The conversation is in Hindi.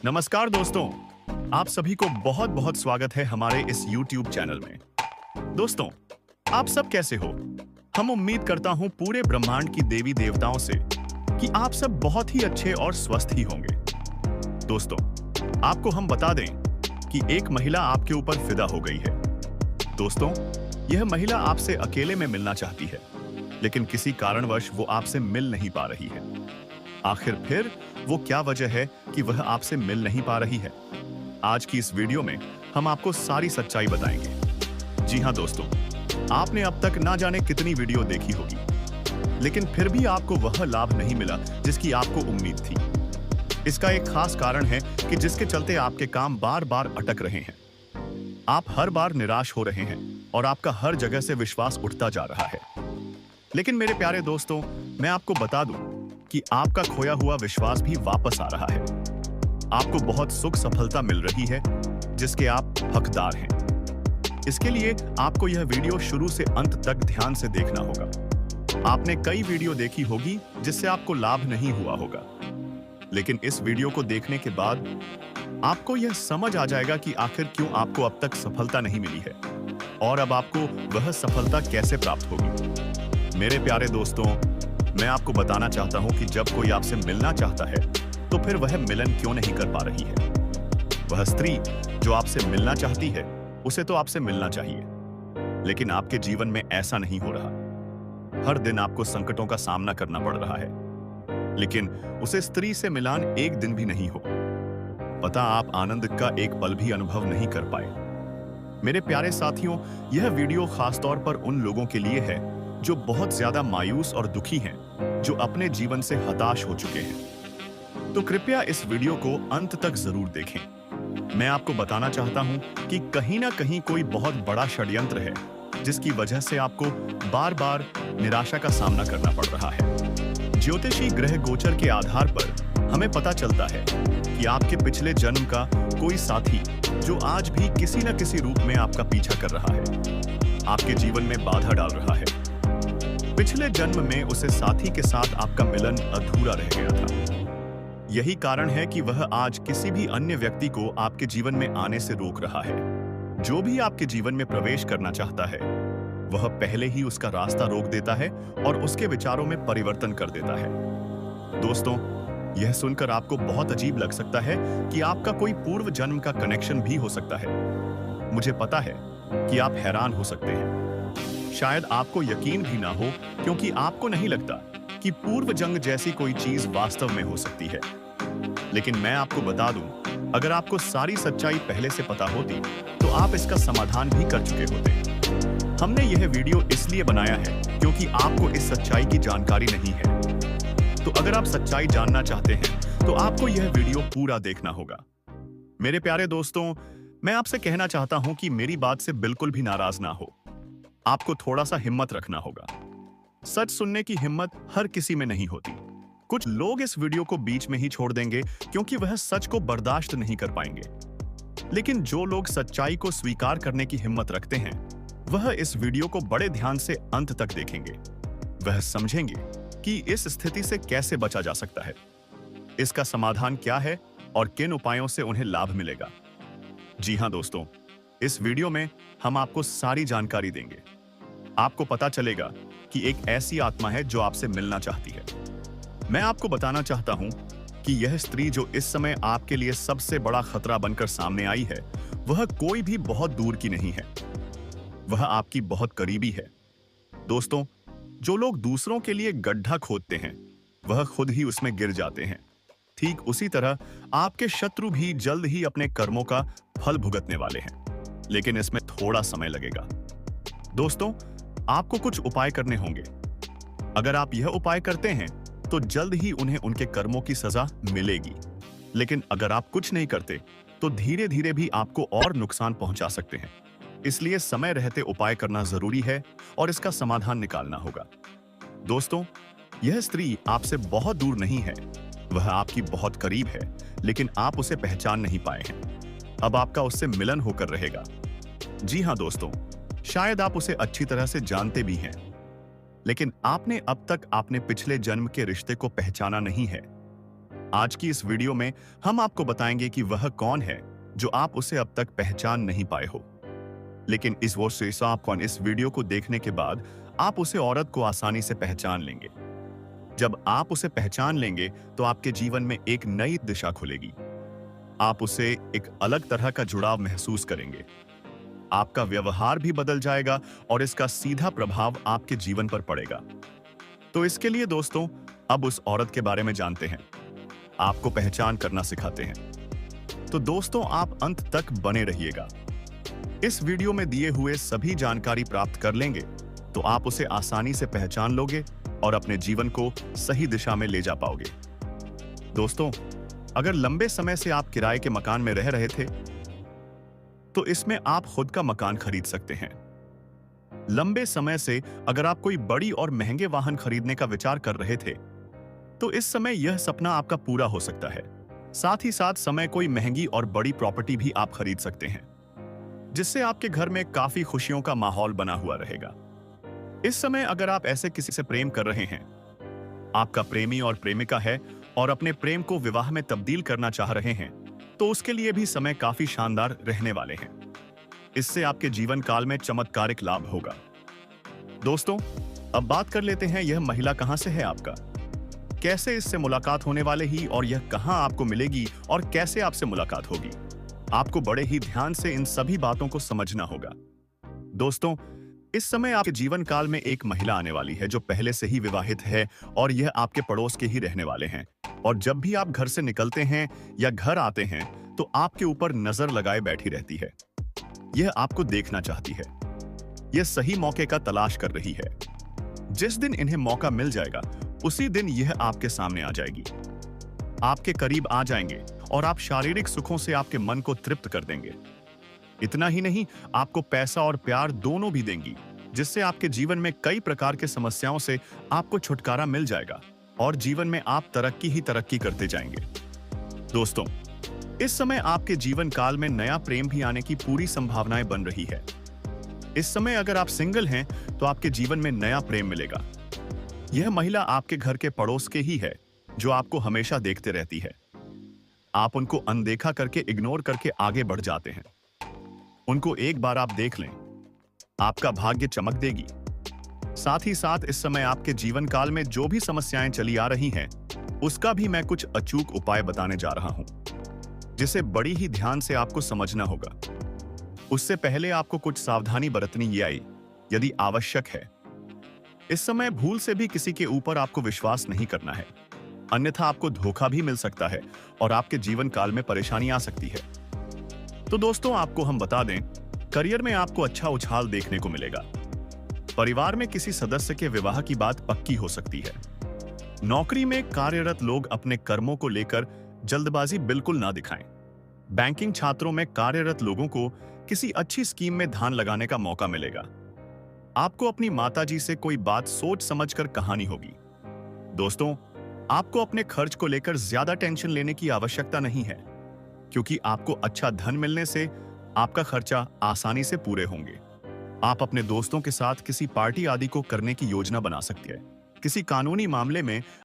नमस्कार दोस्तों, आप सभी को बहुत बहुत स्वागत है हमारे इस YouTube चैनल में। दोस्तों, आप सब कैसे हो? हम उम्मीद करता हूं पूरे ब्रह्मांड की देवी देवताओं से कि आप सब बहुत ही अच्छे और स्वस्थ ही होंगे। दोस्तों, आपको हम बता दें कि एक महिला आपके ऊपर फिदा हो गई है। दोस्तों, यह महिला आपसे अकेले में मिलना चाहती है, लेकिन किसी कारणवश वो आपसे मिल नहीं पा रही है। आखिर फिर वो क्या वजह है कि वह आपसे मिल नहीं पा रही है? आज की इस वीडियो में हम आपको सारी सच्चाई बताएंगे। जी हां दोस्तों, आपने अब तक ना जाने कितनी वीडियो देखी होगी, लेकिन फिर भी आपको वह लाभ नहीं मिला जिसकी आपको उम्मीद थी। इसका एक खास कारण है कि जिसके चलते आपके काम बार बार अटक रहे हैं। आप हर बार निराश हो रहे हैं और आपका हर जगह से विश्वास उठता जा रहा है। लेकिन मेरे प्यारे दोस्तों, मैं आपको बता दूं कि आपका खोया हुआ विश्वास भी वापस आ रहा है। आपको बहुत सुख सफलता मिल रही है जिसके आप हकदार हैं। इसके लिए आपको यह वीडियो शुरू से अंत तक ध्यान से देखना होगा। आपने कई वीडियो देखी होगी जिससे आपको लाभ नहीं हुआ होगा, लेकिन इस वीडियो को देखने के बाद आपको यह समझ आ जाएगा कि आखिर क्यों आपको अब तक सफलता नहीं मिली है और अब आपको वह सफलता कैसे प्राप्त होगी। मेरे प्यारे दोस्तों, मैं आपको बताना चाहता हूं कि जब कोई आपसे मिलना चाहता है तो फिर वह मिलन क्यों नहीं कर पा रही है। वह स्त्री जो आपसे मिलना चाहती है उसे तो आपसे मिलना चाहिए, लेकिन आपके जीवन में ऐसा नहीं हो रहा। हर दिन आपको संकटों का सामना करना पड़ रहा है, लेकिन उसे स्त्री से मिलान एक दिन भी नहीं हो। पता आप आनंद का एक पल भी अनुभव नहीं कर पाए। मेरे प्यारे साथियों, यह वीडियो खासतौर पर उन लोगों के लिए है जो बहुत ज्यादा मायूस और दुखी हैं, जो अपने जीवन से हताश हो चुके हैं। तो कृपया इस वीडियो को अंत तक जरूर देखें। मैं आपको बताना चाहता हूं कि कहीं ना कहीं कोई बहुत बड़ा षड्यंत्र है जिसकी वजह से आपको बार बार निराशा का सामना करना पड़ रहा है। ज्योतिषी ग्रह गोचर के आधार पर हमें पता चलता है कि आपके पिछले जन्म का कोई साथी जो आज भी किसी न किसी रूप में आपका पीछा कर रहा है, आपके जीवन में बाधा डाल रहा है। पिछले जन्म में उसे साथी के साथ आपका मिलन अधूरा रह गया था। यही कारण है कि वह आज किसी भी अन्य व्यक्ति को आपके जीवन में आने से रोक रहा है। जो भी आपके जीवन में प्रवेश करना चाहता है, वह पहले ही उसका रास्ता रोक देता है और उसके विचारों में परिवर्तन कर देता है। दोस्तों, यह सुनकर आपको बहुत अजीब लग सकता है कि आपका कोई पूर्व जन्म का कनेक्शन भी हो सकता है। मुझे पता है कि आप हैरान हो सकते हैं। शायद आपको यकीन भी ना हो, क्योंकि आपको नहीं लगता कि पूर्व जन्म जैसी कोई चीज वास्तव में हो सकती है। लेकिन मैं आपको बता दूं, अगर आपको सारी सच्चाई पहले से पता होती तो आप इसका समाधान भी कर चुके होते। हमने यह वीडियो इसलिए बनाया है क्योंकि आपको इस सच्चाई की जानकारी नहीं है। तो अगर आप सच्चाई जानना चाहते हैं तो आपको यह वीडियो पूरा देखना होगा। मेरे प्यारे दोस्तों, मैं आपसे कहना चाहता हूं कि मेरी बात से बिल्कुल भी नाराज ना हो। आपको थोड़ा सा हिम्मत रखना होगा। सच सुनने की हिम्मत हर किसी में नहीं होती। कुछ लोग इस वीडियो को बीच में ही छोड़ देंगे क्योंकि वह सच को बर्दाश्त नहीं कर पाएंगे। लेकिन जो लोग सच्चाई को स्वीकार करने की हिम्मत रखते हैं, वह इस वीडियो को बड़े ध्यान से अंत तक देखेंगे। वह समझेंगे कि इस स्थिति से कैसे बचा जा सकता है, इसका समाधान क्या है और किन उपायों से उन्हें लाभ मिलेगा। जी हां दोस्तों, इस वीडियो में हम आपको सारी जानकारी देंगे। आपको पता चलेगा कि एक ऐसी आत्मा है जो आपसे मिलना चाहती है। मैं आपको बताना चाहता हूं कि यह स्त्री जो इस समय आपके लिए सबसे बड़ा खतरा बनकर सामने आई है, वह कोई भी बहुत दूर की नहीं है। वह आपकी बहुत करीबी है। दोस्तों, जो लोग दूसरों के लिए गड्ढा खोदते हैं, वह खुद ही उसमें गिर जाते हैं। ठीक उसी तरह आपके शत्रु भी जल्द ही अपने कर्मों का फल भुगतने वाले हैं, लेकिन इसमें थोड़ा समय लगेगा। दोस्तों, आपको कुछ उपाय करने होंगे। अगर आप यह उपाय करते हैं तो जल्द ही उन्हें उनके कर्मों की सजा मिलेगी, लेकिन अगर आप कुछ नहीं करते तो धीरे धीरे भी आपको और नुकसान पहुंचा सकते हैं। इसलिए समय रहते उपाय करना जरूरी है और इसका समाधान निकालना होगा। दोस्तों, यह स्त्री आपसे बहुत दूर नहीं है, वह आपकी बहुत करीब है, लेकिन आप उसे पहचान नहीं पाए हैं। अब आपका उससे मिलन होकर रहेगा। जी हां दोस्तों, शायद आप उसे अच्छी तरह से जानते भी हैं, लेकिन आपने अब तक अपने पिछले जन्म के रिश्ते को पहचाना नहीं है। आज की इस वीडियो में हम आपको बताएंगे कि वह कौन है जो आप उसे अब तक पहचान नहीं पाए हो। लेकिन इस वीडियो को देखने के बाद आप उसे औरत को आसानी से पहचान लेंगे। जब आप उसे पहचान लेंगे तो आपके जीवन में एक नई दिशा खुलेगी। आप उसे एक अलग तरह का जुड़ाव महसूस करेंगे। आपका व्यवहार भी बदल जाएगा और इसका सीधा प्रभाव आपके जीवन पर पड़ेगा। तो इसके लिए दोस्तों, अब उस औरत के बारे में जानते हैं, आपको पहचान करना सिखाते हैं। तो दोस्तों, आप अंत तक बने रहिएगा। इस वीडियो में दिए हुए सभी जानकारी प्राप्त कर लेंगे तो आप उसे आसानी से पहचान लोगे और अपने जीवन को सही दिशा में ले जा पाओगे। दोस्तों, अगर लंबे समय से आप किराए के मकान में रह रहे थे तो इसमें आप खुद का मकान खरीद सकते हैं। लंबे समय से अगर आप कोई बड़ी और महंगे वाहन खरीदने का विचार कर रहे थे तो इस समय यह सपना आपका पूरा हो सकता है। साथ ही साथ समय कोई महंगी और बड़ी प्रॉपर्टी भी आप खरीद सकते हैं जिससे आपके घर में काफी खुशियों का माहौल बना हुआ रहेगा। इस समय अगर आप ऐसे किसी से प्रेम कर रहे हैं, आपका प्रेमी और प्रेमिका है और अपने प्रेम को विवाह में तब्दील करना चाह रहे हैं, तो उसके लिए भी समय काफी शानदार रहने वाले हैं। इससे आपके जीवन काल में चमत्कारिक लाभ होगा। दोस्तों, अब बात कर लेते हैं यह महिला कहां से है आपका, कैसे इससे मुलाकात होने वाले ही और यह कहां आपको मिलेगी और कैसे आपसे मुलाकात होगी। आपको बड़े ही ध्यान से इन सभी बातों को समझना होगा। दोस्तों, इस समय आपके जीवन काल में एक महिला आने वाली है जो पहले से ही विवाहित है और यह आपके पड़ोस के ही रहने वाले हैं। और जब भी आप घर से निकलते हैं या घर आते हैं तो आपके ऊपर नजर लगाए बैठी रहती है। यह आपको देखना चाहती है। यह सही मौके का तलाश कर रही है। जिस दिन इन्हें मौका मिल जाएगा उसी दिन यह आपके सामने आ जाएगी, आपके करीब आ जाएंगे और आप शारीरिक सुखों से आपके मन को तृप्त कर देंगे। इतना ही नहीं, आपको पैसा और प्यार दोनों भी देंगी, जिससे आपके जीवन में कई प्रकार के समस्याओं से आपको छुटकारा मिल जाएगा और जीवन में आप तरक्की ही तरक्की करते जाएंगे। दोस्तों, इस समय आपके जीवन काल में नया प्रेम भी आने की पूरी संभावनाएं बन रही है। इस समय अगर आप सिंगल हैं तो आपके जीवन में नया प्रेम मिलेगा। यह महिला आपके घर के पड़ोस के ही है जो आपको हमेशा देखते रहती है। आप उनको अनदेखा करके, इग्नोर करके आगे बढ़ जाते हैं। उनको एक बार आप देख लें, आपका भाग्य चमक देगी। साथ ही साथ इस समय आपके जीवन काल में जो भी समस्याएं चली आ रही हैं, उसका भी मैं कुछ अचूक उपाय बताने जा रहा हूं, जिसे बड़ी ही ध्यान से आपको समझना होगा। उससे पहले आपको कुछ सावधानी बरतनी आई यदि आवश्यक है। इस समय भूल से भी किसी के ऊपर आपको विश्वास नहीं करना है, अन्यथा आपको धोखा भी मिल सकता है और आपके जीवन काल में परेशानी आ सकती है। तो दोस्तों, आपको हम बता दें, करियर में आपको अच्छा उछाल देखने को मिलेगा। परिवार में किसी सदस्य के विवाह की बात पक्की हो सकती है। नौकरी में कार्यरत लोग अपने कर्मों को लेकर जल्दबाजी बिल्कुल ना दिखाएं। बैंकिंग छात्रों में कार्यरत लोगों को किसी अच्छी स्कीम में ध्यान लगाने का मौका मिलेगा। आपको अपनी माताजी से कोई बात सोच समझकर कहानी होगी। दोस्तों, आपको अपने खर्च को लेकर ज्यादा टेंशन लेने की आवश्यकता नहीं है, क्योंकि आपको अच्छा धन मिलने से आपका खर्चा आसानी से पूरे होंगे। आप अपने दोस्तों के साथ किसी पार्टी आदि को करने की योजना बना सकते हैं। किसी कानूनी मामले में